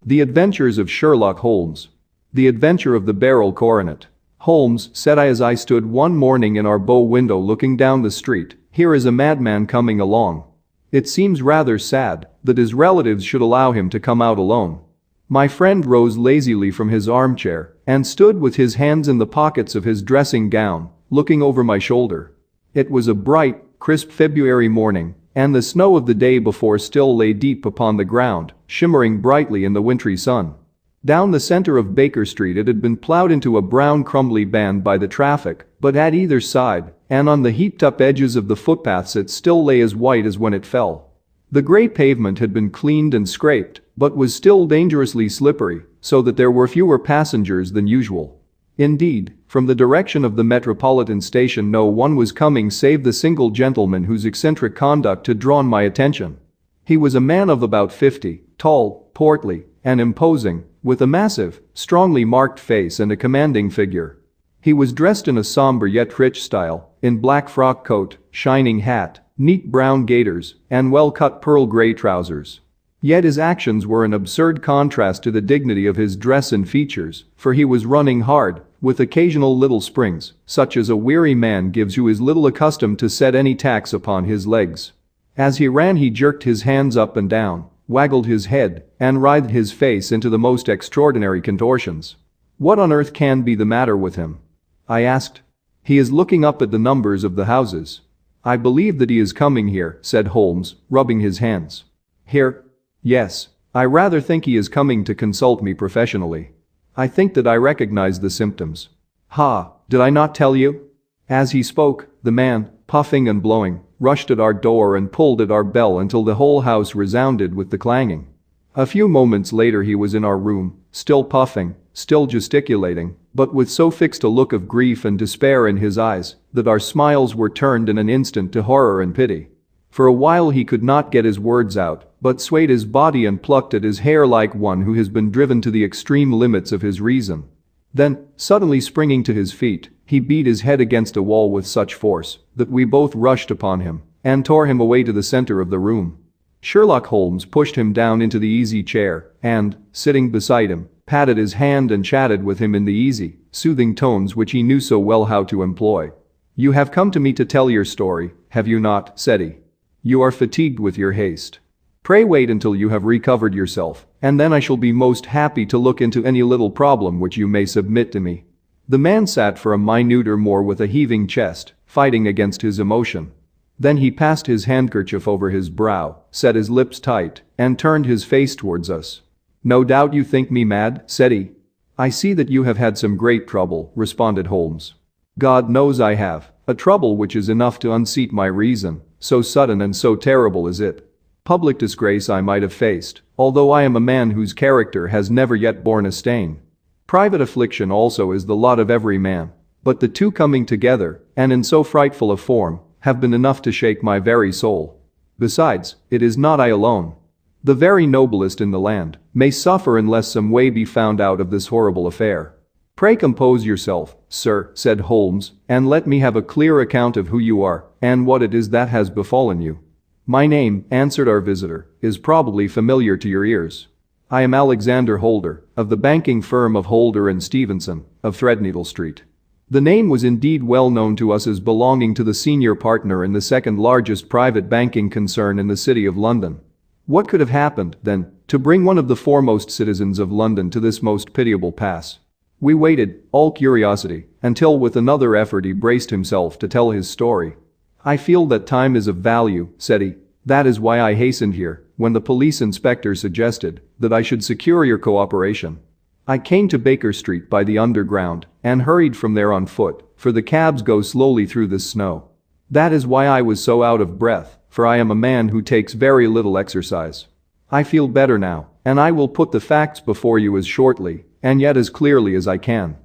The Adventures of Sherlock Holmes. The Adventure of the Beryl Coronet. Holmes, said I as I stood one morning in our bow window looking down the street, here is a madman coming along. It seems rather sad that his relatives should allow him to come out alone. My friend rose lazily from his armchair and stood with his hands in the pockets of his dressing gown, looking over my shoulder. It was a bright, crisp February morning, and the snow of the day before still lay deep upon the ground, shimmering brightly in the wintry sun. Down the center of Baker Street it had been ploughed into a brown crumbly band by the traffic, but at either side, and on the heaped-up edges of the footpaths it still lay as white as when it fell. The grey pavement had been cleaned and scraped, but was still dangerously slippery, so that there were fewer passengers than usual. Indeed, from the direction of the Metropolitan Station no one was coming save the single gentleman whose eccentric conduct had drawn my attention. He was a man of about 50, tall, portly, and imposing, with a massive, strongly marked face and a commanding figure. He was dressed in a somber yet rich style, in black frock coat, shining hat, neat brown gaiters, and well-cut pearl grey trousers. Yet his actions were an absurd contrast to the dignity of his dress and features, for he was running hard, with occasional little springs, such as a weary man gives who is little accustomed to set any tax upon his legs. As he ran he jerked his hands up and down, waggled his head, and writhed his face into the most extraordinary contortions. "What on earth can be the matter with him?" I asked. "He is looking up at the numbers of the houses." "I believe that he is coming here," said Holmes, rubbing his hands. "Here? Yes. I rather think he is coming to consult me professionally. I think that I recognize the symptoms." "Ha, did I not tell you?" As he spoke, the man, puffing and blowing, rushed at our door and pulled at our bell until the whole house resounded with the clanging. A few moments later he was in our room, still puffing, still gesticulating, but with so fixed a look of grief and despair in his eyes that our smiles were turned in an instant to horror and pity. For a while he could not get his words out, but swayed his body and plucked at his hair like one who has been driven to the extreme limits of his reason. Then, suddenly springing to his feet, he beat his head against a wall with such force that we both rushed upon him and tore him away to the center of the room. Sherlock Holmes pushed him down into the easy chair and, sitting beside him, patted his hand and chatted with him in the easy, soothing tones which he knew so well how to employ. "You have come to me to tell your story, have you not?" said he. "You are fatigued with your haste. Pray wait until you have recovered yourself, and then I shall be most happy to look into any little problem which you may submit to me." The man sat for a minute or more with a heaving chest, fighting against his emotion. Then he passed his handkerchief over his brow, set his lips tight, and turned his face towards us. "No doubt you think me mad," said he. "I see that you have had some great trouble," responded Holmes. "God knows I have, a trouble which is enough to unseat my reason, so sudden and so terrible is it. Public disgrace I might have faced, although I am a man whose character has never yet borne a stain. Private affliction also is the lot of every man, but the two coming together, and in so frightful a form, have been enough to shake my very soul. Besides, it is not I alone. The very noblest in the land may suffer unless some way be found out of this horrible affair." "Pray compose yourself, sir," said Holmes, "and let me have a clear account of who you are and what it is that has befallen you." "My name," answered our visitor, "is probably familiar to your ears. I am Alexander Holder, of the banking firm of Holder and Stevenson, of Threadneedle Street." The name was indeed well known to us as belonging to the senior partner in the second largest private banking concern in the city of London. What could have happened, then, to bring one of the foremost citizens of London to this most pitiable pass? We waited, all curiosity, until with another effort he braced himself to tell his story. "I feel that time is of value," said he. "That is why I hastened here when the police inspector suggested that I should secure your cooperation. I came to Baker Street by the underground and hurried from there on foot, for the cabs go slowly through this snow. That is why I was so out of breath, for I am a man who takes very little exercise. I feel better now, and I will put the facts before you as shortly and yet as clearly as I can.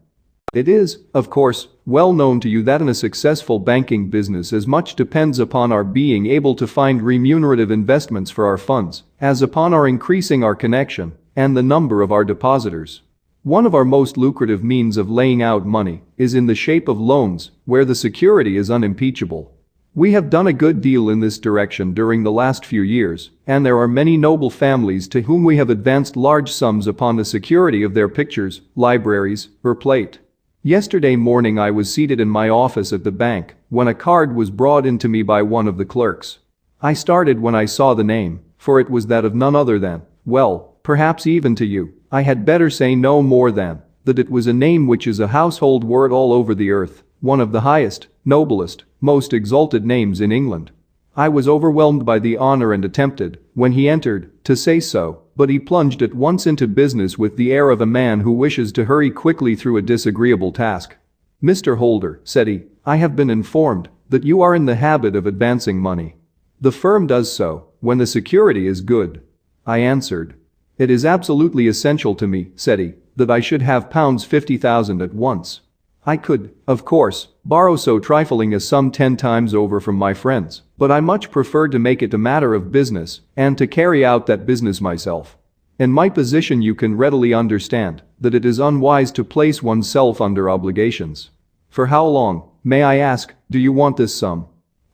It is, of course, well known to you that in a successful banking business as much depends upon our being able to find remunerative investments for our funds as upon our increasing our connection and the number of our depositors. One of our most lucrative means of laying out money is in the shape of loans, where the security is unimpeachable. We have done a good deal in this direction during the last few years, and there are many noble families to whom we have advanced large sums upon the security of their pictures, libraries, or plate. Yesterday morning I was seated in my office at the bank when a card was brought in to me by one of the clerks. I started when I saw the name, for it was that of none other than, well, perhaps even to you, I had better say no more than that it was a name which is a household word all over the earth, one of the highest, noblest, most exalted names in England. I was overwhelmed by the honor and attempted, when he entered, to say so, but he plunged at once into business with the air of a man who wishes to hurry quickly through a disagreeable task. "Mr. Holder," said he, "I have been informed that you are in the habit of advancing money. The firm does so when the security is good." I answered. "It is absolutely essential to me," said he, "that I should have £50,000 at once. I could, of course, borrow so trifling a sum 10 times over from my friends, but I much prefer to make it a matter of business and to carry out that business myself. In my position you can readily understand that it is unwise to place oneself under obligations. For how long, may I ask, do you want this sum?"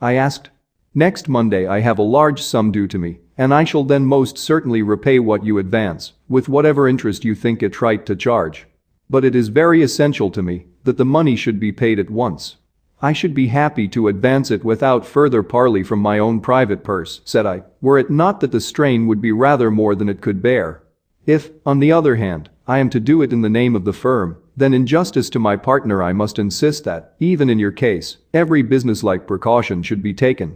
I asked. "Next Monday I have a large sum due to me, and I shall then most certainly repay what you advance, with whatever interest you think it right to charge. But it is very essential to me that the money should be paid at once. I should be happy to advance it without further parley from my own private purse," said I, "were it not that the strain would be rather more than it could bear. If, on the other hand, I am to do it in the name of the firm, then in justice to my partner I must insist that, even in your case, every businesslike precaution should be taken."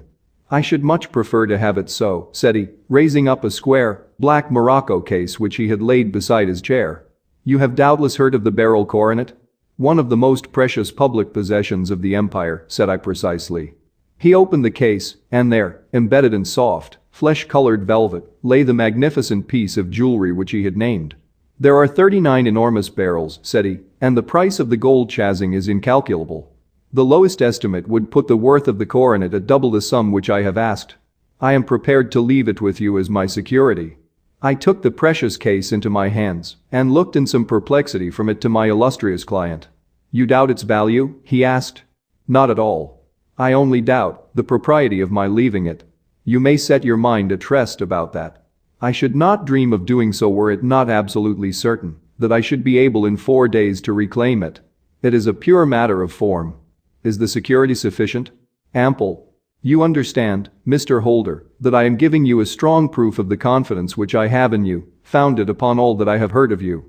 "I should much prefer to have it so," said he, raising up a square, black morocco case which he had laid beside his chair. "You have doubtless heard of the Beryl Coronet? One of the most precious public possessions of the empire," said I precisely. He opened the case, and there, embedded in soft, flesh-colored velvet, lay the magnificent piece of jewelry which he had named. "There are 39 enormous barrels," said he, "and the price of the gold chasing is incalculable. The lowest estimate would put the worth of the coronet at double the sum which I have asked. I am prepared to leave it with you as my security." I took the precious case into my hands and looked in some perplexity from it to my illustrious client. "You doubt its value?" he asked. "Not at all. I only doubt the propriety of my leaving it. You may set your mind at rest about that. I should not dream of doing so were it not absolutely certain that I should be able in 4 days to reclaim it. It is a pure matter of form. Is the security sufficient? Ample? You understand, Mr. Holder, that I am giving you a strong proof of the confidence which I have in you, founded upon all that I have heard of you.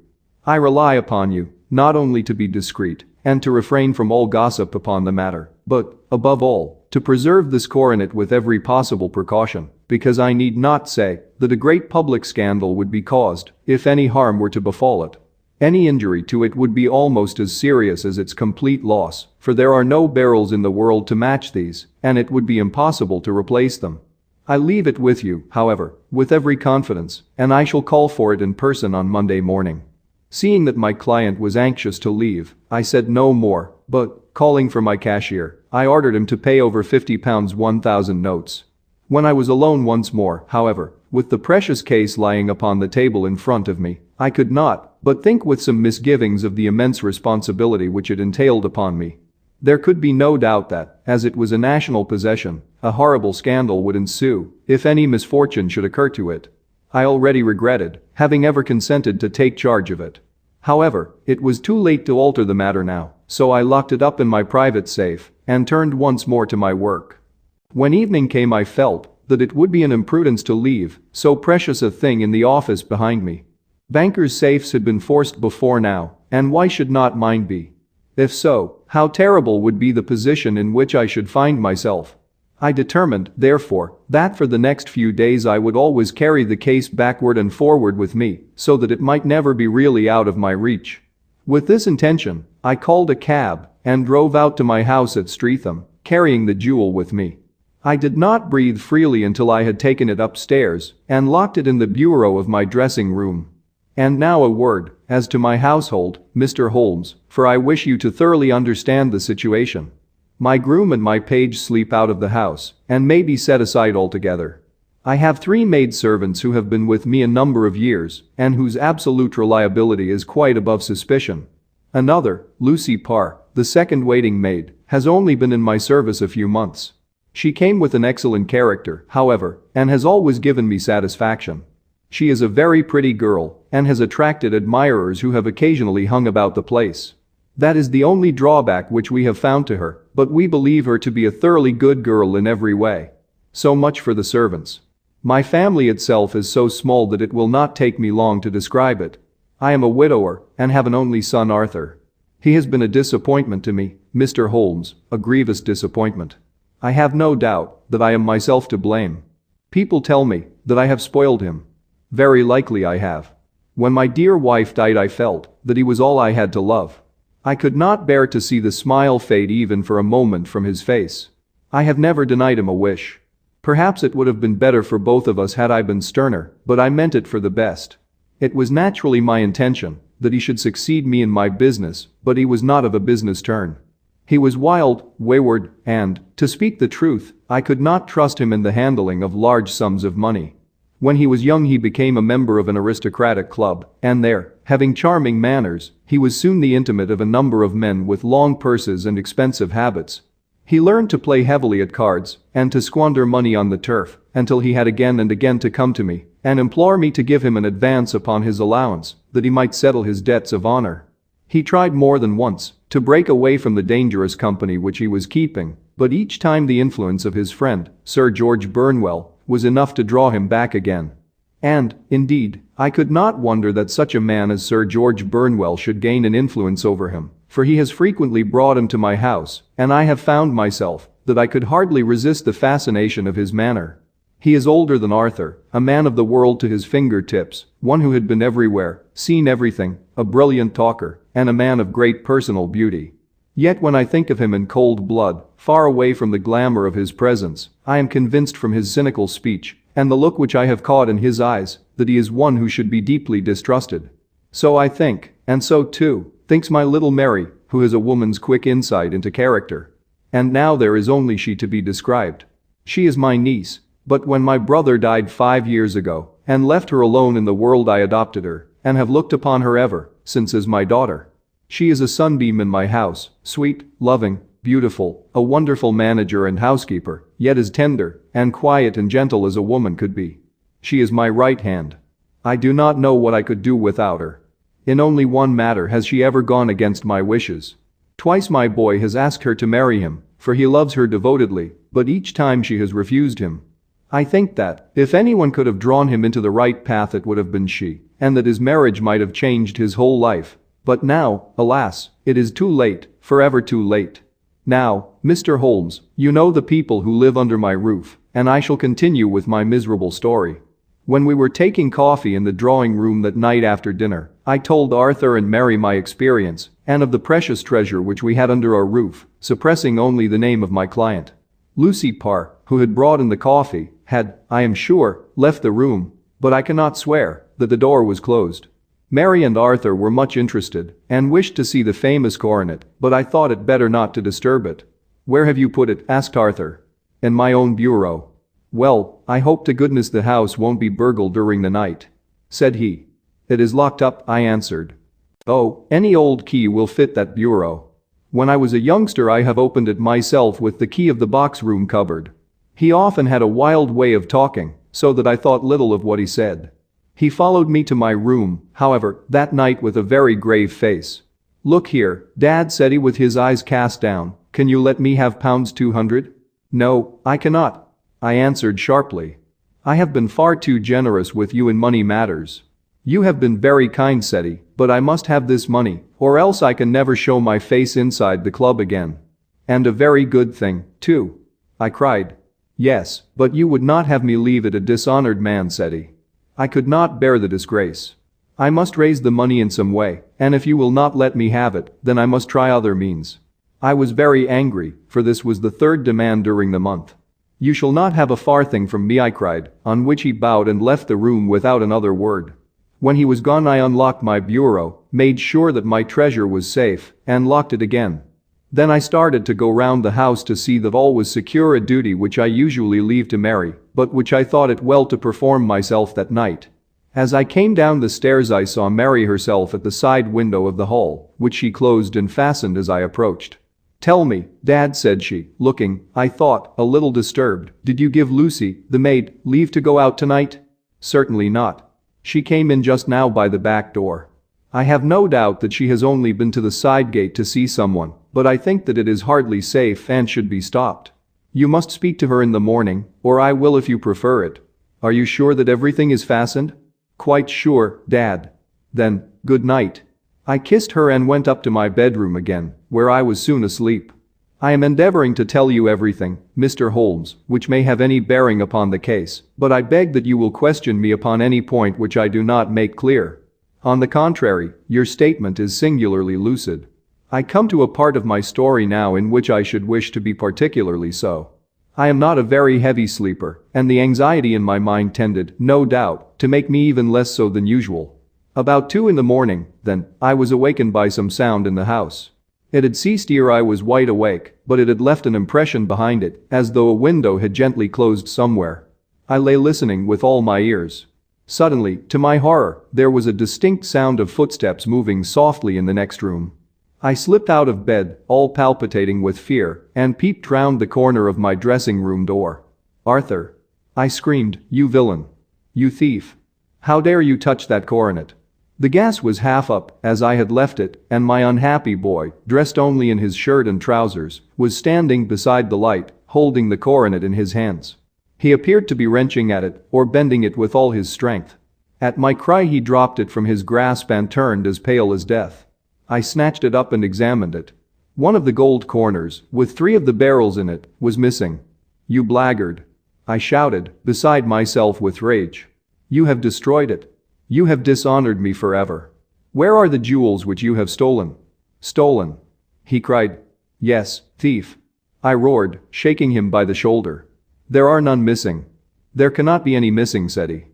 I rely upon you, not only to be discreet and to refrain from all gossip upon the matter, but, above all, to preserve this coronet with every possible precaution, because I need not say that a great public scandal would be caused if any harm were to befall it. Any injury to it would be almost as serious as its complete loss, for there are no barrels in the world to match these, and it would be impossible to replace them. I leave it with you, however, with every confidence, and I shall call for it in person on Monday morning." Seeing that my client was anxious to leave, I said no more, but, calling for my cashier, I ordered him to pay over £50 1,000 notes. When I was alone once more, however, with the precious case lying upon the table in front of me, I could not but think with some misgivings of the immense responsibility which it entailed upon me. There could be no doubt that, as it was a national possession, a horrible scandal would ensue if any misfortune should occur to it. I already regretted having ever consented to take charge of it. However, it was too late to alter the matter now, so I locked it up in my private safe and turned once more to my work. When evening came I felt that it would be an imprudence to leave so precious a thing in the office behind me. Bankers' safes had been forced before now, and why should not mine be? If so, how terrible would be the position in which I should find myself. I determined, therefore, that for the next few days I would always carry the case backward and forward with me, so that it might never be really out of my reach. With this intention, I called a cab and drove out to my house at Streatham, carrying the jewel with me. I did not breathe freely until I had taken it upstairs and locked it in the bureau of my dressing room. And now a word as to my household, Mr. Holmes, for I wish you to thoroughly understand the situation. My groom and my page sleep out of the house and may be set aside altogether. I have 3 maidservants who have been with me a number of years and whose absolute reliability is quite above suspicion. Another, Lucy Parr, the second waiting maid, has only been in my service a few months. She came with an excellent character, however, and has always given me satisfaction. She is a very pretty girl and has attracted admirers who have occasionally hung about the place. That is the only drawback which we have found to her, but we believe her to be a thoroughly good girl in every way. So much for the servants. My family itself is so small that it will not take me long to describe it. I am a widower and have an only son, Arthur. He has been a disappointment to me, Mr. Holmes, a grievous disappointment. I have no doubt that I am myself to blame. People tell me that I have spoiled him. Very likely I have. When my dear wife died, I felt that he was all I had to love. I could not bear to see the smile fade even for a moment from his face. I have never denied him a wish. Perhaps it would have been better for both of us had I been sterner, but I meant it for the best. It was naturally my intention that he should succeed me in my business, but he was not of a business turn. He was wild, wayward, and, to speak the truth, I could not trust him in the handling of large sums of money. When he was young, he became a member of an aristocratic club, and there, having charming manners, he was soon the intimate of a number of men with long purses and expensive habits. He learned to play heavily at cards and to squander money on the turf until he had again and again to come to me and implore me to give him an advance upon his allowance that he might settle his debts of honor. He tried more than once to break away from the dangerous company which he was keeping, but each time the influence of his friend, Sir George Burnwell, was enough to draw him back again. And, indeed, I could not wonder that such a man as Sir George Burnwell should gain an influence over him, for he has frequently brought him to my house, and I have found myself that I could hardly resist the fascination of his manner. He is older than Arthur, a man of the world to his fingertips, one who had been everywhere, seen everything, a brilliant talker, and a man of great personal beauty. Yet when I think of him in cold blood, far away from the glamour of his presence, I am convinced from his cynical speech and the look which I have caught in his eyes that he is one who should be deeply distrusted. So I think, and so too thinks my little Mary, who has a woman's quick insight into character. And now there is only she to be described. She is my niece, but when my brother died 5 years ago and left her alone in the world, I adopted her and have looked upon her ever since as my daughter. She is a sunbeam in my house, sweet, loving, beautiful, a wonderful manager and housekeeper, yet as tender and quiet and gentle as a woman could be. She is my right hand. I do not know what I could do without her. In only one matter has she ever gone against my wishes. Twice my boy has asked her to marry him, for he loves her devotedly, but each time she has refused him. I think that, if anyone could have drawn him into the right path, it would have been she, and that his marriage might have changed his whole life. But now, alas, it is too late, forever too late. Now, Mr. Holmes, you know the people who live under my roof, and I shall continue with my miserable story. When we were taking coffee in the drawing room that night after dinner, I told Arthur and Mary my experience and of the precious treasure which we had under our roof, suppressing only the name of my client. Lucy Parr, who had brought in the coffee, had, I am sure, left the room, but I cannot swear that the door was closed. Mary and Arthur were much interested and wished to see the famous coronet, but I thought it better not to disturb it. "Where have you put it?" asked Arthur. "In my own bureau." "Well, I hope to goodness the house won't be burgled during the night," said he. "It is locked up," I answered. "Oh, any old key will fit that bureau. When I was a youngster I have opened it myself with the key of the box room cupboard." He often had a wild way of talking, so that I thought little of what he said. He followed me to my room, however, that night with a very grave face. "Look here, Dad," said he with his eyes cast down, "can you let me have £200? "No, I cannot," I answered sharply. "I have been far too generous with you in money matters." "You have been very kind," said he, "but I must have this money, or else I can never show my face inside the club again." "And a very good thing, too," I cried. "Yes, but you would not have me leave it a dishonored man," said he. "I could not bear the disgrace. I must raise the money in some way, and if you will not let me have it, then I must try other means." I was very angry, for this was the third demand during the month. "You shall not have a farthing from me," I cried, on which he bowed and left the room without another word. When he was gone I unlocked my bureau, made sure that my treasure was safe, and locked it again. Then I started to go round the house to see that all was secure, a duty which I usually leave to Mary, but which I thought it well to perform myself that night. As I came down the stairs I saw Mary herself at the side window of the hall, which she closed and fastened as I approached. "Tell me, Dad," said she, looking, I thought, a little disturbed, "did you give Lucy, the maid, leave to go out tonight?" "Certainly not. She came in just now by the back door. I have no doubt that she has only been to the side gate to see someone, but I think that it is hardly safe and should be stopped. You must speak to her in the morning, or I will if you prefer it. Are you sure that everything is fastened?" "Quite sure, Dad." "Then, good night." I kissed her and went up to my bedroom again, where I was soon asleep. I am endeavoring to tell you everything, Mr. Holmes, which may have any bearing upon the case, but I beg that you will question me upon any point which I do not make clear. On the contrary, your statement is singularly lucid. I come to a part of my story now in which I should wish to be particularly so. I am not a very heavy sleeper, and the anxiety in my mind tended, no doubt, to make me even less so than usual. About 2 in the morning, then, I was awakened by some sound in the house. It had ceased ere I was wide awake, but it had left an impression behind it, as though a window had gently closed somewhere. I lay listening with all my ears. Suddenly, to my horror, there was a distinct sound of footsteps moving softly in the next room. I slipped out of bed, all palpitating with fear, and peeped round the corner of my dressing-room door. "Arthur!" I screamed, "you villain! You thief! How dare you touch that coronet?" The gas was half up, as I had left it, and my unhappy boy, dressed only in his shirt and trousers, was standing beside the light, holding the coronet in his hands. He appeared to be wrenching at it, or bending it with all his strength. At my cry he dropped it from his grasp and turned as pale as death. I snatched it up and examined it. One of the gold corners, with 3 of the barrels in it, was missing. "You blackguard!" I shouted, beside myself with rage. "You have destroyed it. You have dishonored me forever. Where are the jewels which you have stolen?" "Stolen?" he cried. "Yes, thief," I roared, shaking him by the shoulder. "There are none missing." "There cannot be any missing," said he.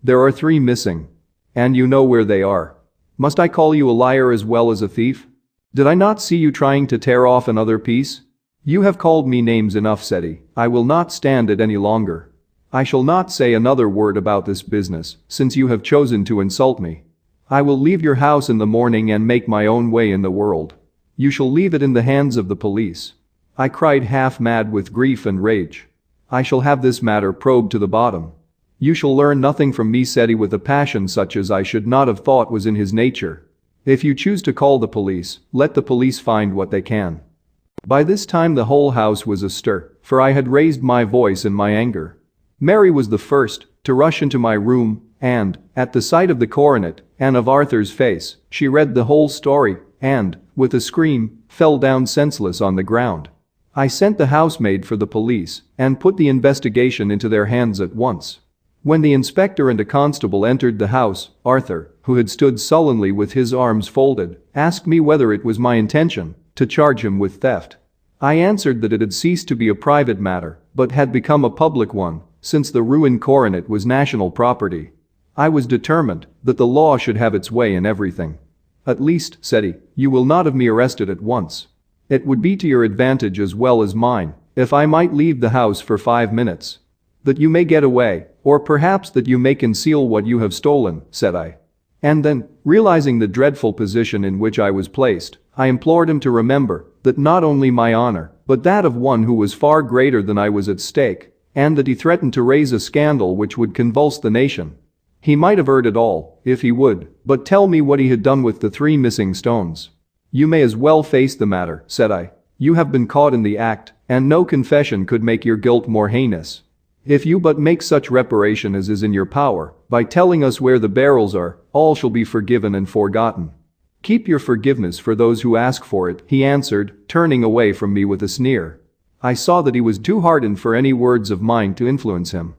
"There are 3 missing. And you know where they are. Must I call you a liar as well as a thief? Did I not see you trying to tear off another piece?" "You have called me names enough," said he. "I will not stand it any longer. I shall not say another word about this business, since you have chosen to insult me. I will leave your house in the morning and make my own way in the world. You shall leave it in the hands of the police." I cried, half mad with grief and rage. "I shall have this matter probed to the bottom." "You shall learn nothing from me," said he with a passion such as I should not have thought was in his nature. "If you choose to call the police, let the police find what they can." By this time the whole house was astir, for I had raised my voice in my anger. Mary was the first to rush into my room, and, at the sight of the coronet and of Arthur's face, she read the whole story and, with a scream, fell down senseless on the ground. I sent the housemaid for the police and put the investigation into their hands at once. When the inspector and a constable entered the house, Arthur, who had stood sullenly with his arms folded, asked me whether it was my intention to charge him with theft. I answered that it had ceased to be a private matter, but had become a public one, since the ruined coronet was national property. I was determined that the law should have its way in everything. "At least," said he, "you will not have me arrested at once. It would be to your advantage as well as mine if I might leave the house for 5 minutes. That you may get away, or perhaps that you may conceal what you have stolen," said I. And then, realizing the dreadful position in which I was placed, I implored him to remember that not only my honor, but that of one who was far greater than I was at stake, and that he threatened to raise a scandal which would convulse the nation. He might have heard it all, if he would, but tell me what he had done with the 3 missing stones. "You may as well face the matter," said I. "You have been caught in the act, and no confession could make your guilt more heinous. If you but make such reparation as is in your power, by telling us where the barrels are, all shall be forgiven and forgotten." "Keep your forgiveness for those who ask for it," he answered, turning away from me with a sneer. I saw that he was too hardened for any words of mine to influence him.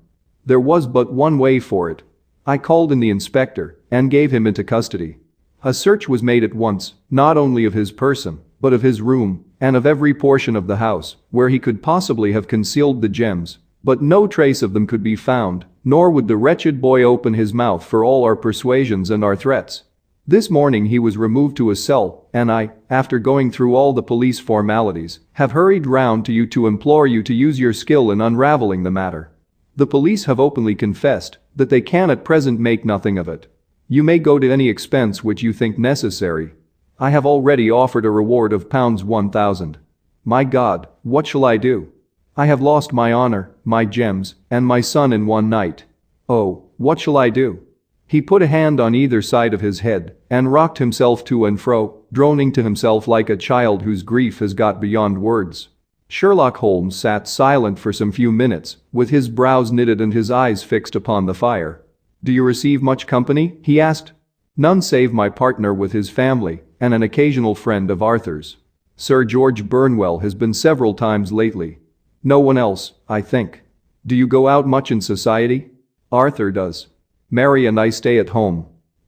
There was but one way for it. I called in the inspector and gave him into custody. A search was made at once, not only of his person, but of his room, and of every portion of the house where he could possibly have concealed the gems, but no trace of them could be found, nor would the wretched boy open his mouth for all our persuasions and our threats. This morning he was removed to a cell, and I, after going through all the police formalities, have hurried round to you to implore you to use your skill in unraveling the matter. The police have openly confessed that they can at present make nothing of it. You may go to any expense which you think necessary. I have already offered a reward of £1,000. My God, what shall I do? I have lost my honor, my gems, and my son in one night. Oh, what shall I do? He put a hand on either side of his head and rocked himself to and fro, droning to himself like a child whose grief has got beyond words. Sherlock Holmes sat silent for some few minutes, with his brows knitted and his eyes fixed upon the fire. "Do you receive much company?" he asked. "None save my partner with his family and an occasional friend of Arthur's. Sir George Burnwell has been several times lately. No one else, I think. Do you go out much in society?" "Arthur does. Mary and I stay at home.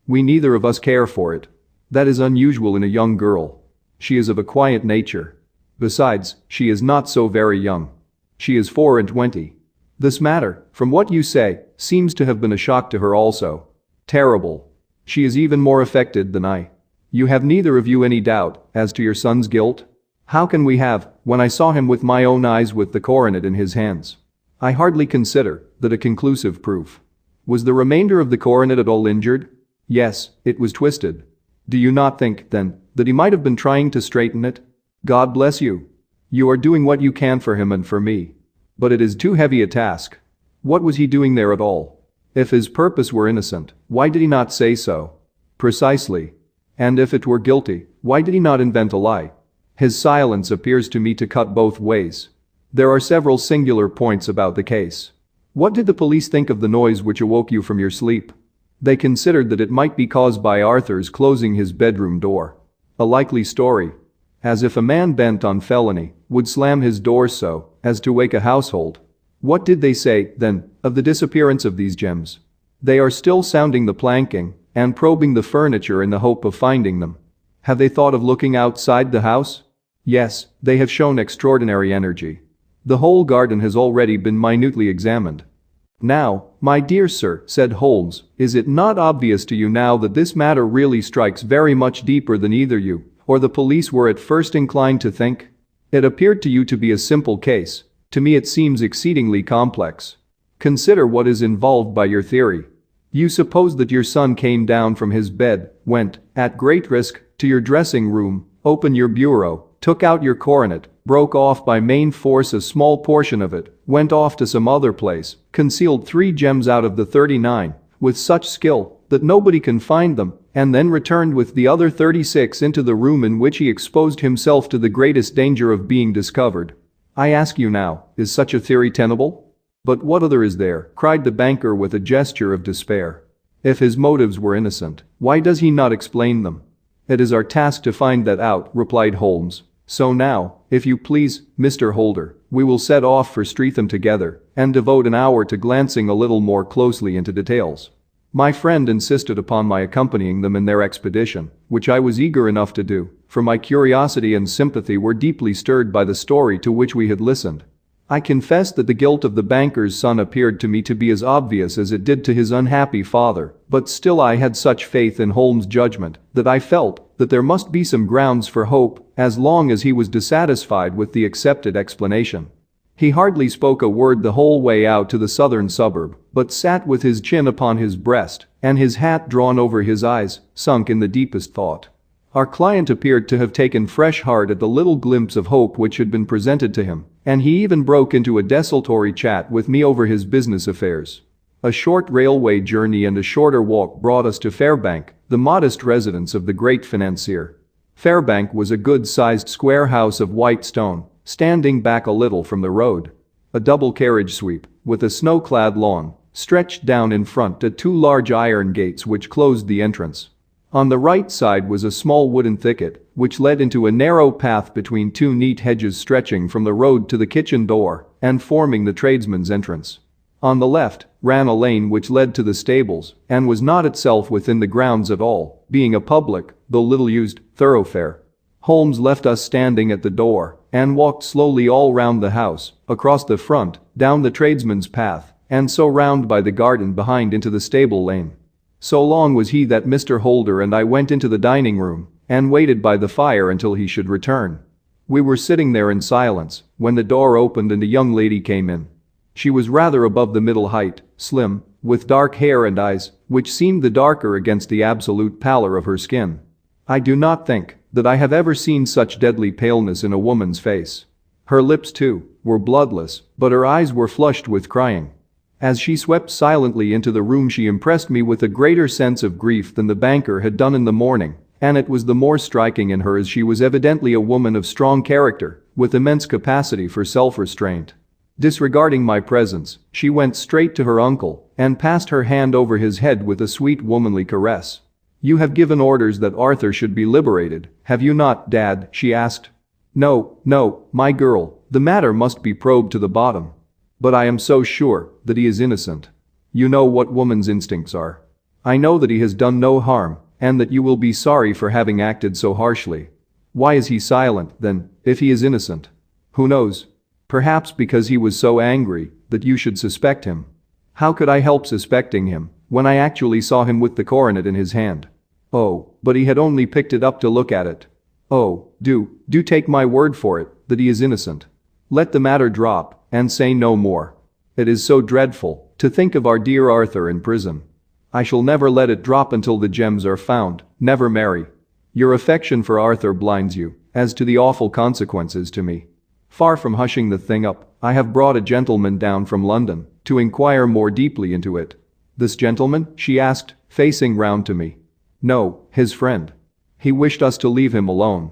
We neither of us care for it. That is unusual in a young girl. She is of a quiet nature. Besides, she is not so very young. She is 24. This matter, from what you say, seems to have been a shock to her also. Terrible. She is even more affected than I. You have neither of you any doubt as to your son's guilt?" "How can we have, when I saw him with my own eyes with the coronet in his hands? I hardly consider that a conclusive proof." "Was the remainder of the coronet at all injured?" "Yes, it was twisted." "Do you not think, then, that he might have been trying to straighten it?" "God bless you. You are doing what you can for him and for me. But it is too heavy a task. What was he doing there at all? If his purpose were innocent, why did he not say so?" "Precisely. And if it were guilty, why did he not invent a lie? His silence appears to me to cut both ways. There are several singular points about the case. What did the police think of the noise which awoke you from your sleep?" "They considered that it might be caused by Arthur's closing his bedroom door. A likely story. As if a man bent on felony would slam his door so as to wake a household." "What did they say, then, of the disappearance of these gems?" "They are still sounding the planking and probing the furniture in the hope of finding them." "Have they thought of looking outside the house?" "Yes, they have shown extraordinary energy. The whole garden has already been minutely examined." "Now, my dear sir," said Holmes, "is it not obvious to you now that this matter really strikes very much deeper than either you or the police were at first inclined to think? It appeared to you to be a simple case. To me it seems exceedingly complex. Consider what is involved by your theory. You suppose that your son came down from his bed, went, at great risk, to your dressing room, opened your bureau, took out your coronet, broke off by main force a small portion of it, went off to some other place, concealed 3 gems out of the 39, with such skill that nobody can find them, and then returned with the other 36 into the room in which he exposed himself to the greatest danger of being discovered. I ask you now, is such a theory tenable?" "But what other is there?" cried the banker with a gesture of despair. "If his motives were innocent, why does he not explain them?" "It is our task to find that out," replied Holmes. "So now, if you please, Mr. Holder, we will set off for Streatham together and devote an hour to glancing a little more closely into details." My friend insisted upon my accompanying them in their expedition, which I was eager enough to do, for my curiosity and sympathy were deeply stirred by the story to which we had listened. I confess that the guilt of the banker's son appeared to me to be as obvious as it did to his unhappy father, but still I had such faith in Holmes' judgment that I felt that there must be some grounds for hope as long as he was dissatisfied with the accepted explanation. He hardly spoke a word the whole way out to the southern suburb, but sat with his chin upon his breast and his hat drawn over his eyes, sunk in the deepest thought. Our client appeared to have taken fresh heart at the little glimpse of hope which had been presented to him, and he even broke into a desultory chat with me over his business affairs. A short railway journey and a shorter walk brought us to Fairbank, the modest residence of the great financier. Fairbank was a good-sized square house of white stone, standing back a little from the road. A double carriage sweep, with a snow-clad lawn, stretched down in front to 2 large iron gates which closed the entrance. On the right side was a small wooden thicket, which led into a narrow path between 2 neat hedges stretching from the road to the kitchen door and forming the tradesman's entrance. On the left ran a lane which led to the stables and was not itself within the grounds at all, being a public, though little-used, thoroughfare. Holmes left us standing at the door and walked slowly all round the house, across the front, down the tradesman's path, and so round by the garden behind into the stable lane. So long was he that Mr. Holder and I went into the dining room and waited by the fire until he should return. We were sitting there in silence when the door opened and a young lady came in. She was rather above the middle height, slim, with dark hair and eyes, which seemed the darker against the absolute pallor of her skin. I do not think that I have ever seen such deadly paleness in a woman's face. Her lips, too, were bloodless, but her eyes were flushed with crying. As she swept silently into the room, she impressed me with a greater sense of grief than the banker had done in the morning, and it was the more striking in her as she was evidently a woman of strong character, with immense capacity for self-restraint. Disregarding my presence, she went straight to her uncle and passed her hand over his head with a sweet womanly caress. "You have given orders that Arthur should be liberated, have you not, Dad?" she asked. "No, no, my girl, the matter must be probed to the bottom. But I am so sure that he is innocent. You know what woman's instincts are. I know that he has done no harm, and that you will be sorry for having acted so harshly. Why is he silent, then, if he is innocent? Who knows? Perhaps because he was so angry that you should suspect him. How could I help suspecting him when I actually saw him with the coronet in his hand? Oh, but he had only picked it up to look at it. Oh, do take my word for it that he is innocent. Let the matter drop and say no more. It is so dreadful to think of our dear Arthur in prison. I shall never let it drop until the gems are found, never Mary. Your affection for Arthur blinds you as to the awful consequences to me. Far from hushing the thing up, I have brought a gentleman down from London to inquire more deeply into it." "This gentleman?" she asked, facing round to me. "No, his friend. He wished us to leave him alone.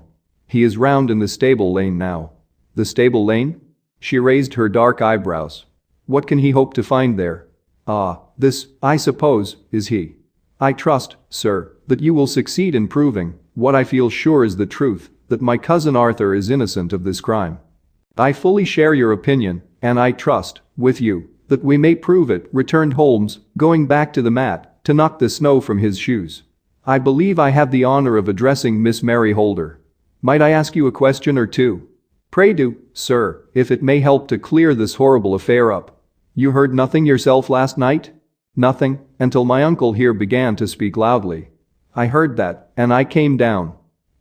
He is round in the stable lane now." "The stable lane?" She raised her dark eyebrows. "What can he hope to find there?" "Ah, this, I suppose, is he. I trust, sir, that you will succeed in proving what I feel sure is the truth, that my cousin Arthur is innocent of this crime. I fully share your opinion, and I trust, with you, that we may prove it," returned Holmes, going back to the mat to knock the snow from his shoes. "I believe I have the honor of addressing Miss Mary Holder. Might I ask you a question or two?" "Pray do, sir, if it may help to clear this horrible affair up. You heard nothing yourself last night?" "Nothing, until my uncle here began to speak loudly. I heard that, and I came down."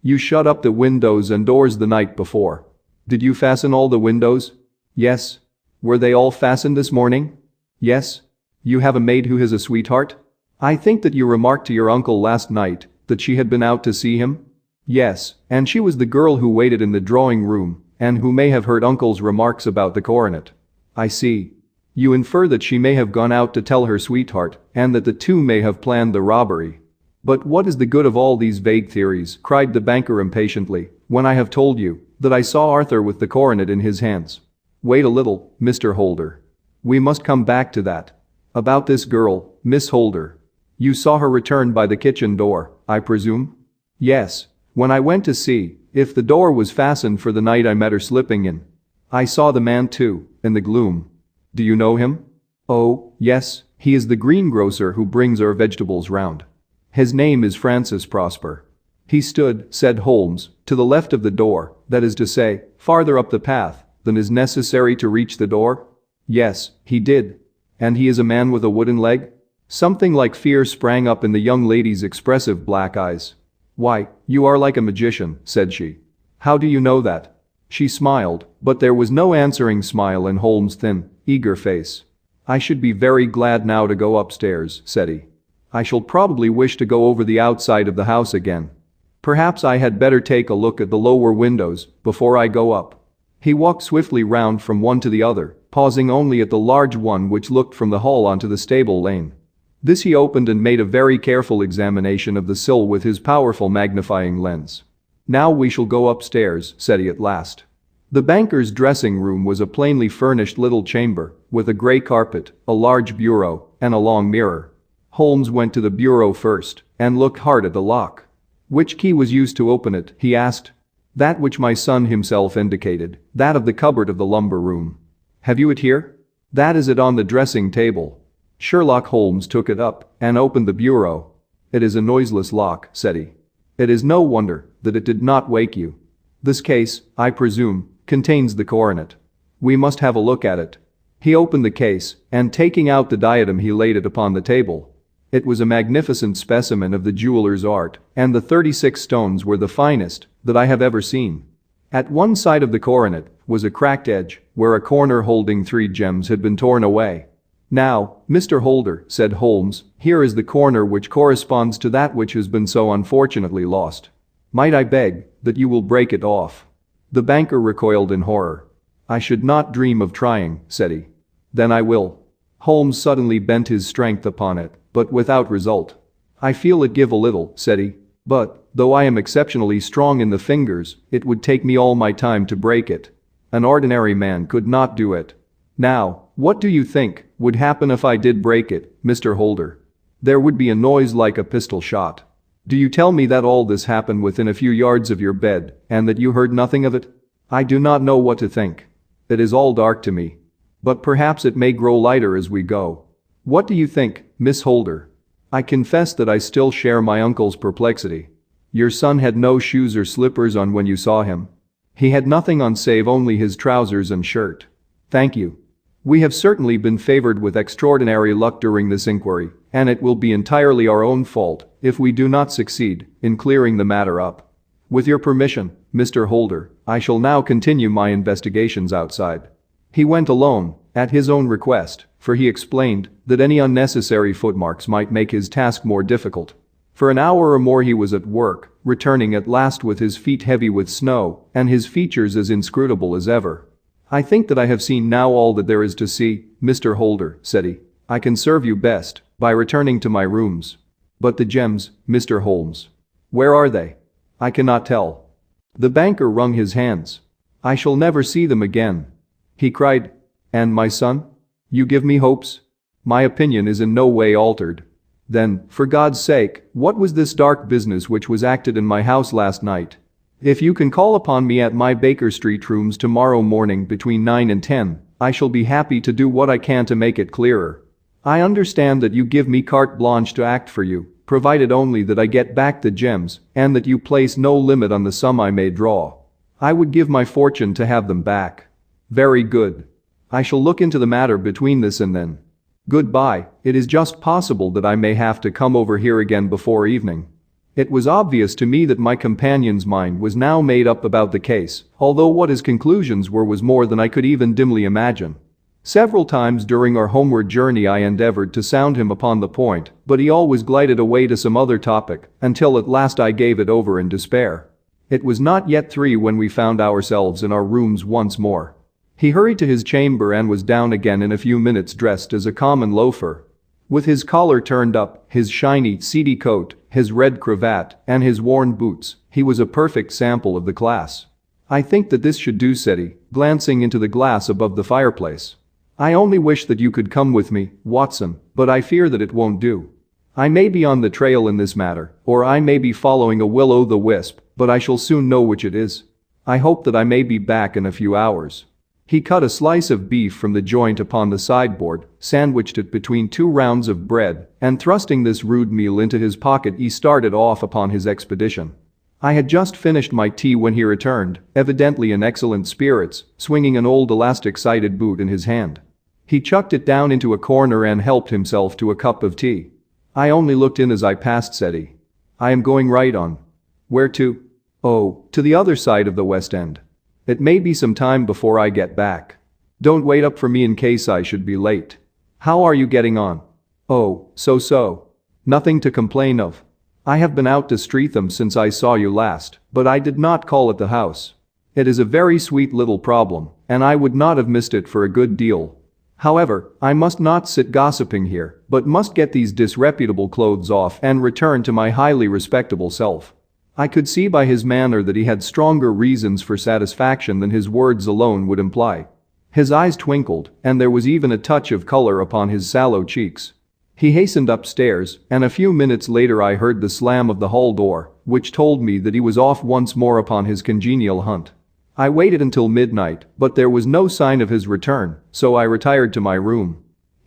"You shut up the windows and doors the night before. Did you fasten all the windows?" "Yes." "Were they all fastened this morning?" "Yes." "You have a maid who has a sweetheart?" "I think that you remarked to your uncle last night that she had been out to see him?" "Yes, and she was the girl who waited in the drawing room and who may have heard uncle's remarks about the coronet." "I see. You infer that she may have gone out to tell her sweetheart and that the two may have planned the robbery." "But what is the good of all these vague theories?" cried the banker impatiently, "when I have told you that I saw Arthur with the coronet in his hands." "Wait a little, Mr. Holder. We must come back to that. About this girl, Miss Holder. You saw her return by the kitchen door, I presume?" "Yes. When I went to see if the door was fastened for the night, I met her slipping in. I saw the man too, in the gloom." "Do you know him?" "Oh, yes, he is the greengrocer who brings our vegetables round. His name is Francis Prosper. He stood," said Holmes, "to the left of the door, that is to say, farther up the path than is necessary to reach the door?" "Yes, he did." "And he is a man with a wooden leg?" Something like fear sprang up in the young lady's expressive black eyes. "Why, you are like a magician," said she. "How do you know that?" She smiled, but there was no answering smile in Holmes' thin, eager face. "I should be very glad now to go upstairs," said he. "I shall probably wish to go over the outside of the house again. Perhaps I had better take a look at the lower windows before I go up." He walked swiftly round from one to the other, pausing only at the large one which looked from the hall onto the stable lane. This he opened and made a very careful examination of the sill with his powerful magnifying lens. "Now we shall go upstairs," said he at last. The banker's dressing room was a plainly furnished little chamber, with a grey carpet, a large bureau, and a long mirror. Holmes went to the bureau first and looked hard at the lock. "Which key was used to open it?" he asked. "That which my son himself indicated, that of the cupboard of the lumber room." "Have you it here?" "That is it on the dressing table." Sherlock Holmes took it up and opened the bureau. "It is a noiseless lock," said he. "It is no wonder that it did not wake you. This case, I presume, contains the coronet. We must have a look at it." He opened the case and, taking out the diadem, he laid it upon the table. It was a magnificent specimen of the jeweler's art, and the 36 stones were the finest that I have ever seen. At one side of the coronet was a cracked edge where a corner holding 3 gems had been torn away. "Now, Mr. Holder," said Holmes, "here is the corner which corresponds to that which has been so unfortunately lost. Might I beg that you will break it off." The banker recoiled in horror. "I should not dream of trying," said he. "Then I will." Holmes suddenly bent his strength upon it, but without result. "I feel it give a little," said he. "But, though I am exceptionally strong in the fingers, it would take me all my time to break it. An ordinary man could not do it. Now, what do you think would happen if I did break it, Mr. Holder?" "There would be a noise like a pistol shot." "Do you tell me that all this happened within a few yards of your bed, and that you heard nothing of it?" "I do not know what to think. It is all dark to me. But perhaps it may grow lighter as we go. What do you think, Miss Holder?" I confess that I still share my uncle's perplexity. "Your son had no shoes or slippers on when you saw him?" "He had nothing on save only his trousers and shirt." "Thank you. We have certainly been favored with extraordinary luck during this inquiry, and it will be entirely our own fault if we do not succeed in clearing the matter up. With your permission, Mr. Holder, I shall now continue my investigations outside." He went alone, at his own request, for he explained that any unnecessary footmarks might make his task more difficult. For an hour or more he was at work, returning at last with his feet heavy with snow and his features as inscrutable as ever. "I think that I have seen now all that there is to see, Mr. Holder," said he. "I can serve you best by returning to my rooms." "But the gems, Mr. Holmes. Where are they?" "I cannot tell." The banker wrung his hands. "I shall never see them again," he cried. "And my son? You give me hopes?" "My opinion is in no way altered." "Then, for God's sake, what was this dark business which was acted in my house last night? If you can call upon me at my Baker Street rooms tomorrow morning between 9 and 10, I shall be happy to do what I can to make it clearer. I understand that you give me carte blanche to act for you, provided only that I get back the gems and that you place no limit on the sum I may draw. I would give my fortune to have them back." "Very good. I shall look into the matter between this and then. Goodbye, it is just possible that I may have to come over here again before evening." It was obvious to me that my companion's mind was now made up about the case, although what his conclusions were was more than I could even dimly imagine. Several times during our homeward journey I endeavored to sound him upon the point, but he always glided away to some other topic, until at last I gave it over in despair. It was not yet 3 when we found ourselves in our rooms once more. He hurried to his chamber and was down again in a few minutes dressed as a common loafer. With his collar turned up, his shiny, seedy coat, his red cravat, and his worn boots, he was a perfect sample of the class. "I think that this should do," said he, glancing into the glass above the fireplace. "I only wish that you could come with me, Watson, but I fear that it won't do. I may be on the trail in this matter, or I may be following a will-o'-the-wisp, but I shall soon know which it is. I hope that I may be back in a few hours." He cut a slice of beef from the joint upon the sideboard, sandwiched it between 2 rounds of bread, and thrusting this rude meal into his pocket he started off upon his expedition. I had just finished my tea when he returned, evidently in excellent spirits, swinging an old elastic-sided boot in his hand. He chucked it down into a corner and helped himself to a cup of tea. "I only looked in as I passed," said he. "I am going right on." "Where to?" "Oh, to the other side of the West End. It may be some time before I get back. Don't wait up for me in case I should be late." "How are you getting on?" "Oh, so-so. Nothing to complain of. I have been out to Streatham since I saw you last, but I did not call at the house. It is a very sweet little problem, and I would not have missed it for a good deal. However, I must not sit gossiping here, but must get these disreputable clothes off and return to my highly respectable self." I could see by his manner that he had stronger reasons for satisfaction than his words alone would imply. His eyes twinkled, and there was even a touch of color upon his sallow cheeks. He hastened upstairs, and a few minutes later I heard the slam of the hall door, which told me that he was off once more upon his congenial hunt. I waited until midnight, but there was no sign of his return, so I retired to my room.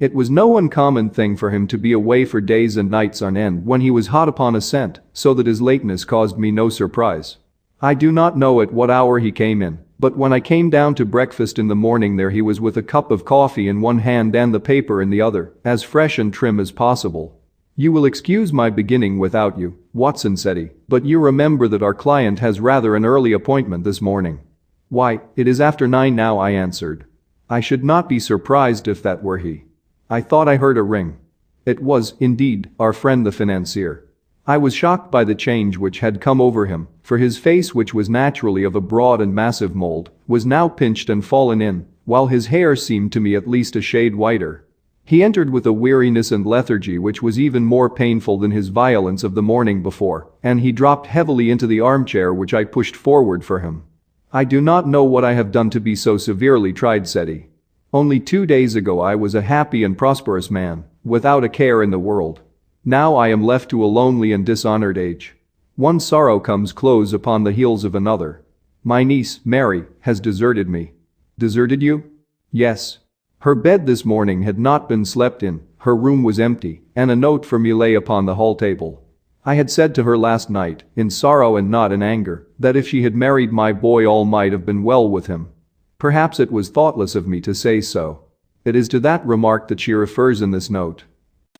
It was no uncommon thing for him to be away for days and nights on end when he was hot upon a scent, so that his lateness caused me no surprise. I do not know at what hour he came in, but when I came down to breakfast in the morning there he was with a cup of coffee in one hand and the paper in the other, as fresh and trim as possible. "You will excuse my beginning without you, Watson," said he, "but you remember that our client has rather an early appointment this morning." "Why, it is after 9 now," I answered. "I should not be surprised if that were he. I thought I heard a ring." It was, indeed, our friend the financier. I was shocked by the change which had come over him, for his face, which was naturally of a broad and massive mold, was now pinched and fallen in, while his hair seemed to me at least a shade whiter. He entered with a weariness and lethargy which was even more painful than his violence of the morning before, and he dropped heavily into the armchair which I pushed forward for him. "I do not know what I have done to be so severely tried," said he. "Only 2 days ago I was a happy and prosperous man, without a care in the world. Now I am left to a lonely and dishonored age. One sorrow comes close upon the heels of another. My niece, Mary, has deserted me." "Deserted you?" "Yes. Her bed this morning had not been slept in, her room was empty, and a note for me lay upon the hall table. I had said to her last night, in sorrow and not in anger, that if she had married my boy all might have been well with him. Perhaps it was thoughtless of me to say so. It is to that remark that she refers in this note.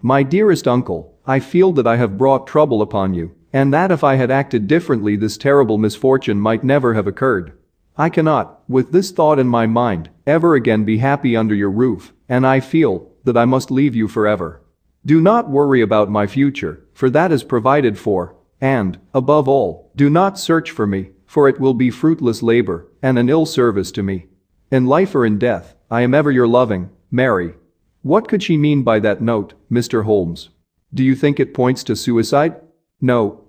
My dearest uncle, I feel that I have brought trouble upon you, and that if I had acted differently this terrible misfortune might never have occurred. I cannot, with this thought in my mind, ever again be happy under your roof, and I feel that I must leave you forever. Do not worry about my future, for that is provided for, and, above all, do not search for me, for it will be fruitless labor and an ill service to me. In life or in death, I am ever your loving, Mary." What could she mean by that note, Mr. Holmes? Do you think it points to suicide? No,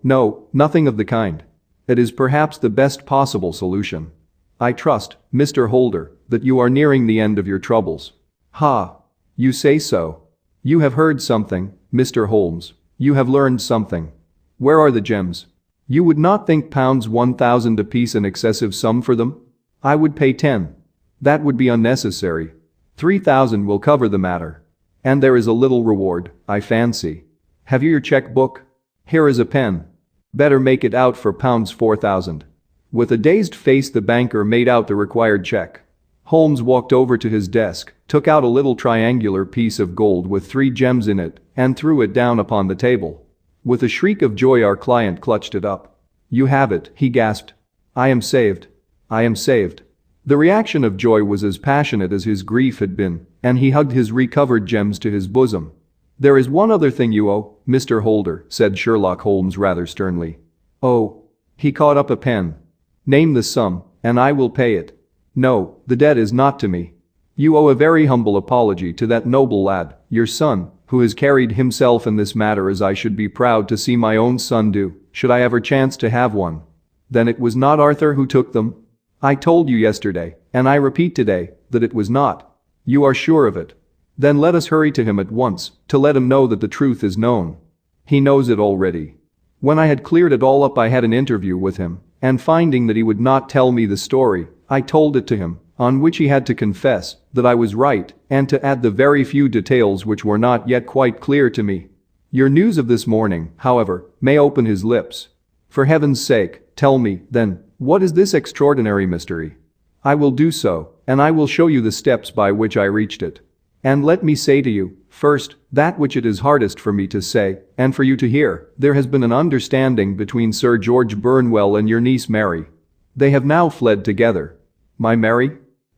nothing of the kind. It is perhaps the best possible solution. I trust, Mr. Holder, that you are nearing the end of your troubles. Ha! You say so. You have heard something, Mr. Holmes. You have learned something. Where are the gems? You would not think pounds 1,000 apiece an excessive sum for them? I would pay 10. That would be unnecessary. 3,000 will cover the matter. And there is a little reward, I fancy. Have you your cheque-book? Here is a pen. Better make it out for pounds 4,000. With a dazed face the banker made out the required cheque. Holmes walked over to his desk, took out a little triangular piece of gold with 3 gems in it, and threw it down upon the table. With a shriek of joy our client clutched it up. "You have it," he gasped. "I am saved. I am saved." The reaction of joy was as passionate as his grief had been, and he hugged his recovered gems to his bosom. "There is one other thing you owe, Mr. Holder," said Sherlock Holmes rather sternly. "Oh." He caught up a pen. "Name the sum, and I will pay it." "No, the debt is not to me. You owe a very humble apology to that noble lad, your son, who has carried himself in this matter as I should be proud to see my own son do, should I ever chance to have one." "Then it was not Arthur who took them?" "I told you yesterday, and I repeat today, that it was not." "You are sure of it? Then let us hurry to him at once, to let him know that the truth is known." "He knows it already. When I had cleared it all up I had an interview with him, and finding that he would not tell me the story, I told it to him, on which he had to confess that I was right and to add the very few details which were not yet quite clear to me. Your news of this morning, however, may open his lips. For heaven's sake, tell me, then, what is this extraordinary mystery? I will do so, and I will show you the steps by which I reached it. And let me say to you, first, that which it is hardest for me to say, and for you to hear, there has been an understanding between Sir George Burnwell and your niece Mary. They have now fled together." "My Mary?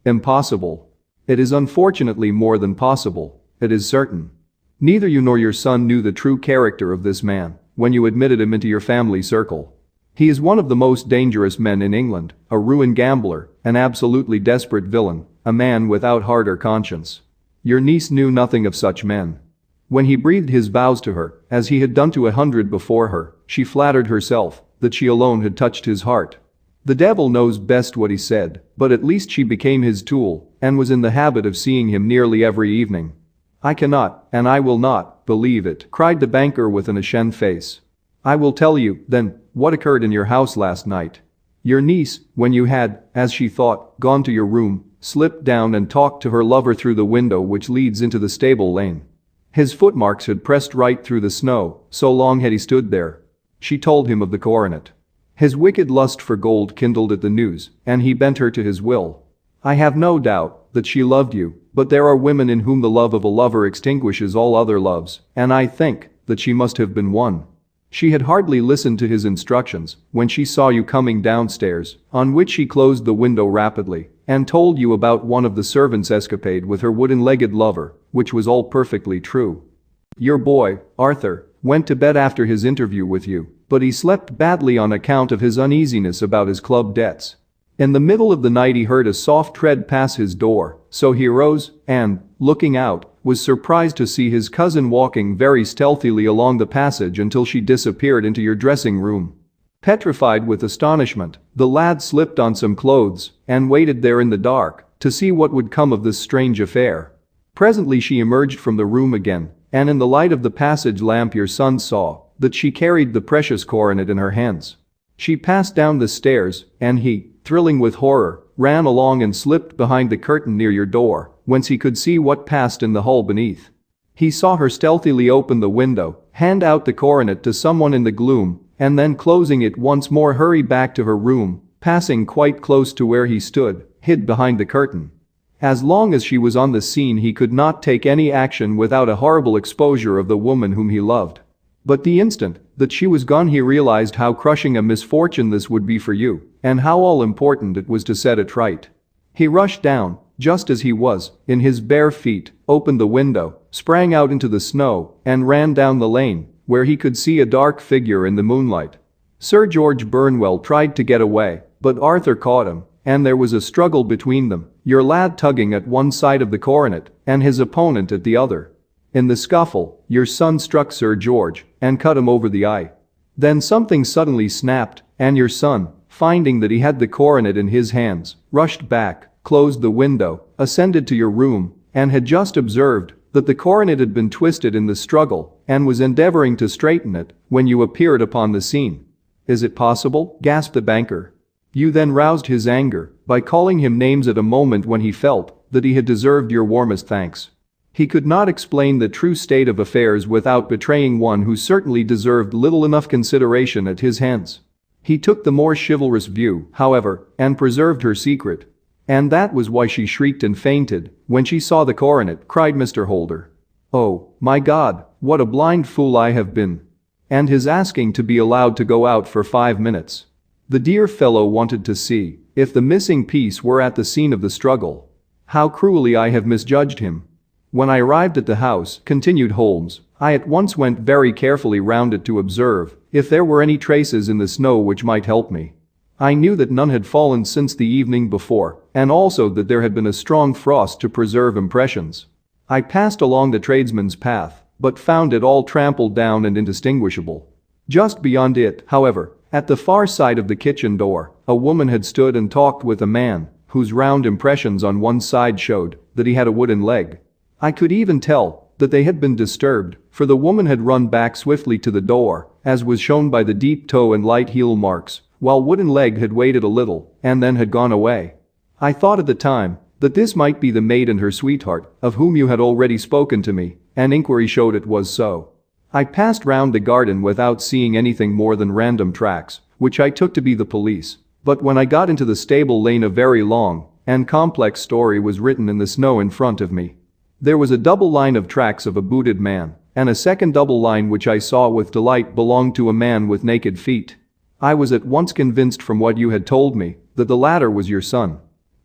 Impossible." "It is unfortunately more than possible, it is certain. Neither you nor your son knew the true character of this man when you admitted him into your family circle. He is one of the most dangerous men in England, a ruined gambler, an absolutely desperate villain, a man without heart or conscience. Your niece knew nothing of such men. When he breathed his vows to her, as he had done to 100 before her, she flattered herself that she alone had touched his heart. The devil knows best what he said, but at least she became his tool and was in the habit of seeing him nearly every evening." "I cannot, and I will not, believe it," cried the banker with an ashen face. "I will tell you, then, what occurred in your house last night. Your niece, when you had, as she thought, gone to your room, slipped down and talked to her lover through the window which leads into the stable lane. His footmarks had pressed right through the snow, so long had he stood there. She told him of the coronet. His wicked lust for gold kindled at the news, and he bent her to his will. I have no doubt that she loved you, but there are women in whom the love of a lover extinguishes all other loves, and I think that she must have been one. She had hardly listened to his instructions when she saw you coming downstairs, on which she closed the window rapidly and told you about one of the servants' escapade with her wooden-legged lover, which was all perfectly true. Your boy, Arthur, went to bed after his interview with you, but he slept badly on account of his uneasiness about his club debts. In the middle of the night he heard a soft tread pass his door, so he rose and, looking out, was surprised to see his cousin walking very stealthily along the passage until she disappeared into your dressing room. Petrified with astonishment, the lad slipped on some clothes and waited there in the dark to see what would come of this strange affair. Presently she emerged from the room again, and in the light of the passage lamp your son saw that she carried the precious coronet in her hands. She passed down the stairs, and he, thrilling with horror, ran along and slipped behind the curtain near your door, whence he could see what passed in the hall beneath. He saw her stealthily open the window, hand out the coronet to someone in the gloom, and then closing it once more hurry back to her room, passing quite close to where he stood, hid behind the curtain. As long as she was on the scene he could not take any action without a horrible exposure of the woman whom he loved. But the instant that she was gone he realized how crushing a misfortune this would be for you, and how all-important it was to set it right. He rushed down, just as he was, in his bare feet, opened the window, sprang out into the snow, and ran down the lane, where he could see a dark figure in the moonlight. Sir George Burnwell tried to get away, but Arthur caught him, and there was a struggle between them, your lad tugging at one side of the coronet, and his opponent at the other. In the scuffle, your son struck Sir George and cut him over the eye. Then something suddenly snapped, and your son, finding that he had the coronet in his hands, rushed back, closed the window, ascended to your room, and had just observed that the coronet had been twisted in the struggle and was endeavoring to straighten it when you appeared upon the scene. "Is it possible?" gasped the banker. You then roused his anger by calling him names at a moment when he felt that he had deserved your warmest thanks. He could not explain the true state of affairs without betraying one who certainly deserved little enough consideration at his hands. He took the more chivalrous view, however, and preserved her secret. And that was why she shrieked and fainted when she saw the coronet, cried Mr. Holder. "Oh, my God, what a blind fool I have been." And his asking to be allowed to go out for 5 minutes. The dear fellow wanted to see if the missing piece were at the scene of the struggle. How cruelly I have misjudged him. When I arrived at the house, continued Holmes, I at once went very carefully round it to observe if there were any traces in the snow which might help me. I knew that none had fallen since the evening before, and also that there had been a strong frost to preserve impressions. I passed along the tradesman's path, but found it all trampled down and indistinguishable. Just beyond it, however, at the far side of the kitchen door, a woman had stood and talked with a man, whose round impressions on one side showed that he had a wooden leg. I could even tell that they had been disturbed, for the woman had run back swiftly to the door, as was shown by the deep toe and light heel marks, while wooden leg had waited a little and then had gone away. I thought at the time that this might be the maid and her sweetheart, of whom you had already spoken to me, and inquiry showed it was so. I passed round the garden without seeing anything more than random tracks, which I took to be the police, but when I got into the stable lane a very long and complex story was written in the snow in front of me. There was a double line of tracks of a booted man, and a second double line which I saw with delight belonged to a man with naked feet. I was at once convinced from what you had told me that the latter was your son.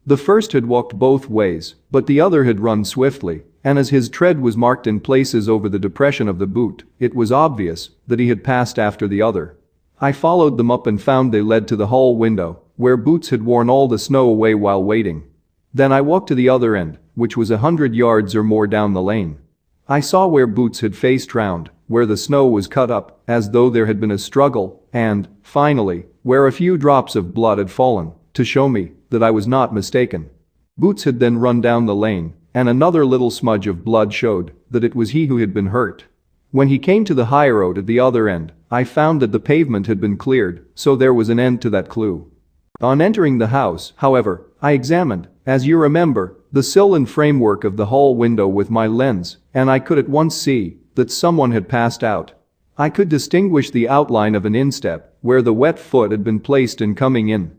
The first had walked both ways, but the other had run swiftly, and as his tread was marked in places over the depression of the boot, it was obvious that he had passed after the other. I followed them up and found they led to the hall window, where Boots had worn all the snow away while waiting. Then I walked to the other end, which was 100 yards or more down the lane. I saw where Boots had faced round, where the snow was cut up, as though there had been a struggle, and, finally, where a few drops of blood had fallen, to show me that I was not mistaken. Boots had then run down the lane, and another little smudge of blood showed that it was he who had been hurt. When he came to the highroad at the other end, I found that the pavement had been cleared, so there was an end to that clue. On entering the house, however, I examined, as you remember, the sill and framework of the hall window with my lens, and I could at once see that someone had passed out. I could distinguish the outline of an instep where the wet foot had been placed in coming in.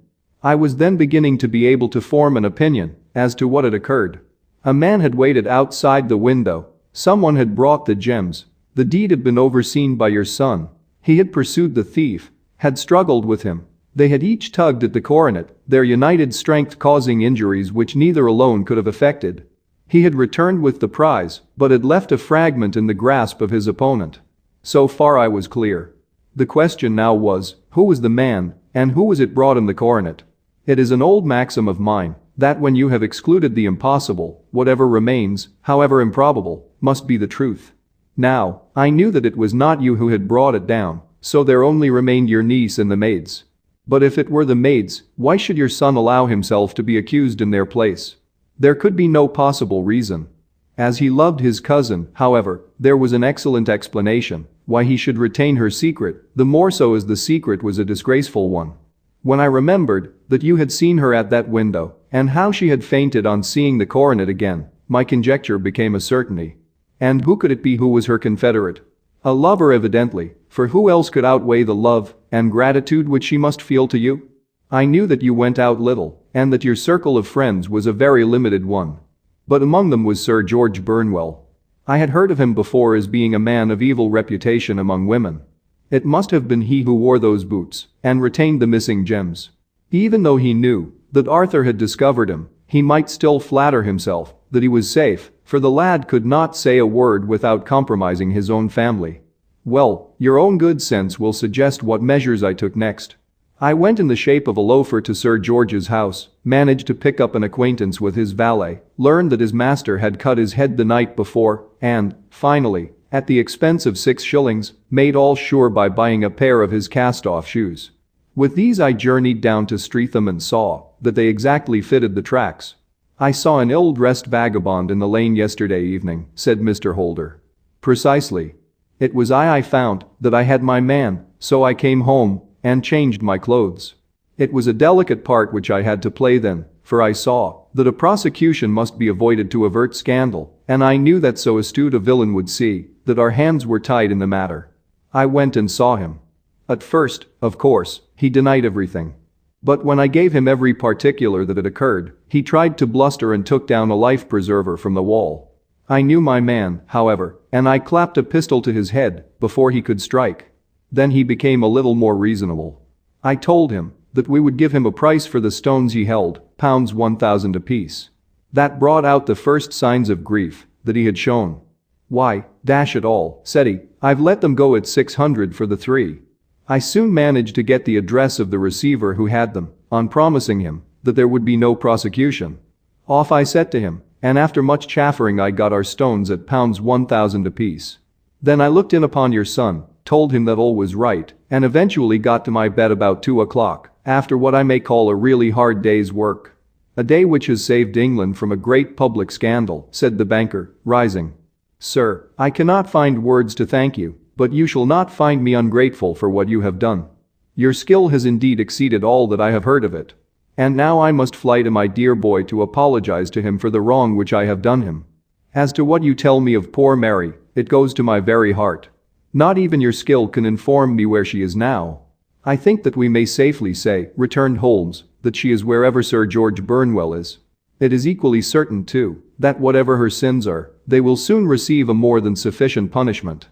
I was then beginning to be able to form an opinion as to what had occurred. A man had waited outside the window. Someone had brought the gems. The deed had been overseen by your son. He had pursued the thief, had struggled with him. They had each tugged at the coronet, their united strength causing injuries which neither alone could have effected. He had returned with the prize, but had left a fragment in the grasp of his opponent. So far I was clear. The question now was, who was the man, and who was it brought him the coronet? It is an old maxim of mine that when you have excluded the impossible, whatever remains, however improbable, must be the truth. Now, I knew that it was not you who had brought it down, so there only remained your niece and the maids. But if it were the maids, why should your son allow himself to be accused in their place? There could be no possible reason. As he loved his cousin, however, there was an excellent explanation why he should retain her secret, the more so as the secret was a disgraceful one. When I remembered that you had seen her at that window, and how she had fainted on seeing the coronet again, my conjecture became a certainty. And who could it be who was her confederate? A lover evidently, for who else could outweigh the love and gratitude which she must feel to you? I knew that you went out little, and that your circle of friends was a very limited one. But among them was Sir George Burnwell. I had heard of him before as being a man of evil reputation among women. It must have been he who wore those boots and retained the missing gems. Even though he knew that Arthur had discovered him, he might still flatter himself that he was safe, for the lad could not say a word without compromising his own family. Well, your own good sense will suggest what measures I took next. I went in the shape of a loafer to Sir George's house, managed to pick up an acquaintance with his valet, learned that his master had cut his head the night before, and, finally, at the expense of 6 shillings, made all sure by buying a pair of his cast-off shoes. With these I journeyed down to Streatham and saw that they exactly fitted the tracks. I saw an ill-dressed vagabond in the lane yesterday evening, said Mr. Holder. Precisely. It was I found that I had my man, so I came home and changed my clothes. It was a delicate part which I had to play then, for I saw that a prosecution must be avoided to avert scandal, and I knew that so astute a villain would see that our hands were tied in the matter. I went and saw him. At first, of course, he denied everything. But when I gave him every particular that had occurred, he tried to bluster and took down a life preserver from the wall. I knew my man, however, and I clapped a pistol to his head before he could strike. Then he became a little more reasonable. I told him that we would give him a price for the stones he held, £1,000 apiece. That brought out the first signs of grief that he had shown. Why, dash it all, said he, I've let them go at 600 for the 3. I soon managed to get the address of the receiver who had them, on promising him that there would be no prosecution. Off I set to him, and after much chaffering I got our stones at £1,000 apiece. Then I looked in upon your son, told him that all was right, and eventually got to my bed about 2 o'clock, after what I may call a really hard day's work. A day which has saved England from a great public scandal, said the banker, rising. Sir, I cannot find words to thank you, but you shall not find me ungrateful for what you have done. Your skill has indeed exceeded all that I have heard of it. And now I must fly to my dear boy to apologize to him for the wrong which I have done him. As to what you tell me of poor Mary, it goes to my very heart. Not even your skill can inform me where she is now. I think that we may safely say, returned Holmes, that she is wherever Sir George Burnwell is. It is equally certain, too, that whatever her sins are, they will soon receive a more than sufficient punishment.